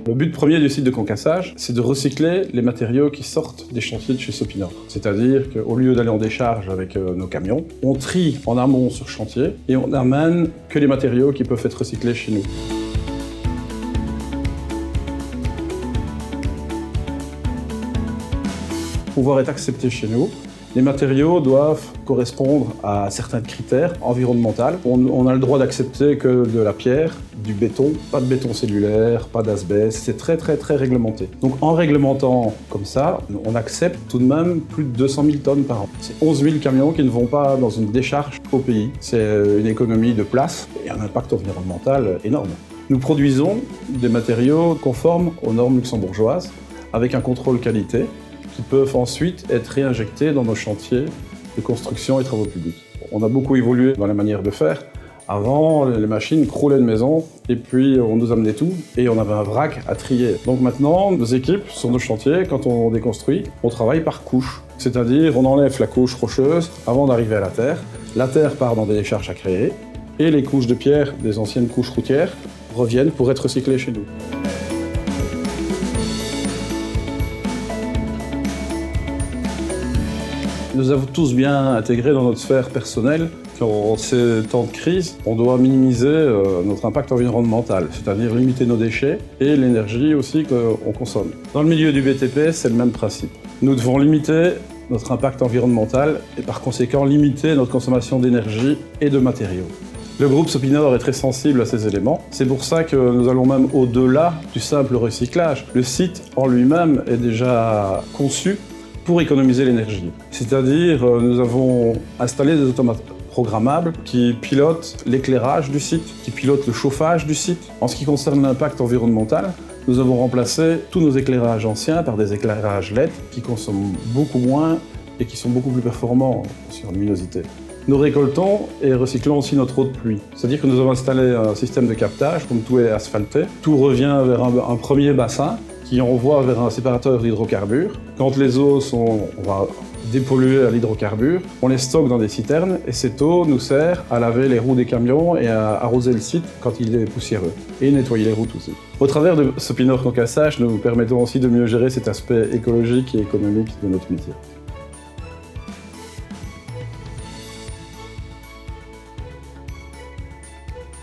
Le but premier du site de concassage, c'est de recycler les matériaux qui sortent des chantiers de chez Sopinor. C'est-à-dire qu'au lieu d'aller en décharge avec nos camions, on trie en amont sur chantier et on n'amène que les matériaux qui peuvent être recyclés chez nous. Pour pouvoir être acceptés chez nous, les matériaux doivent correspondre à certains critères environnementaux. On a le droit d'accepter que de la pierre, du béton, pas de béton cellulaire, pas d'asbeste, c'est très réglementé. Donc en réglementant comme ça, on accepte tout de même plus de 200 000 tonnes par an. C'est 11 000 camions qui ne vont pas dans une décharge au pays. C'est une économie de place et un impact environnemental énorme. Nous produisons des matériaux conformes aux normes luxembourgeoises avec un contrôle qualité qui peuvent ensuite être réinjectés dans nos chantiers de construction et travaux publics. On a beaucoup évolué dans la manière de faire. Avant, les machines croulaient de maison et puis on nous amenait tout et on avait un vrac à trier. Donc maintenant, nos équipes sur nos chantiers, quand on déconstruit, on travaille par couche. C'est-à-dire, on enlève la couche rocheuse avant d'arriver à la terre. La terre part dans des décharges à créer et les couches de pierre des anciennes couches routières reviennent pour être recyclées chez nous. Nous avons tous bien intégré dans notre sphère personnelle qu'en ces temps de crise, on doit minimiser notre impact environnemental, c'est-à-dire limiter nos déchets et l'énergie aussi qu'on consomme. Dans le milieu du BTP, c'est le même principe. Nous devons limiter notre impact environnemental et par conséquent limiter notre consommation d'énergie et de matériaux. Le groupe Sopinor est très sensible à ces éléments. C'est pour ça que nous allons même au-delà du simple recyclage. Le site en lui-même est déjà conçu pour économiser l'énergie. C'est-à-dire, nous avons installé des automates programmables qui pilotent l'éclairage du site, qui pilotent le chauffage du site. En ce qui concerne l'impact environnemental, nous avons remplacé tous nos éclairages anciens par des éclairages LED qui consomment beaucoup moins et qui sont beaucoup plus performants sur la luminosité. Nous récoltons et recyclons aussi notre eau de pluie. C'est-à-dire que nous avons installé un système de captage, comme tout est asphalté. Tout revient vers un premier bassin qui envoie vers un séparateur d'hydrocarbures. Quand les eaux on va dépolluer à l'hydrocarbure, on les stocke dans des citernes et cette eau nous sert à laver les roues des camions et à arroser le site quand il est poussiéreux et nettoyer les routes aussi. Au travers de Sopinor Concassage, nous permettons aussi de mieux gérer cet aspect écologique et économique de notre métier.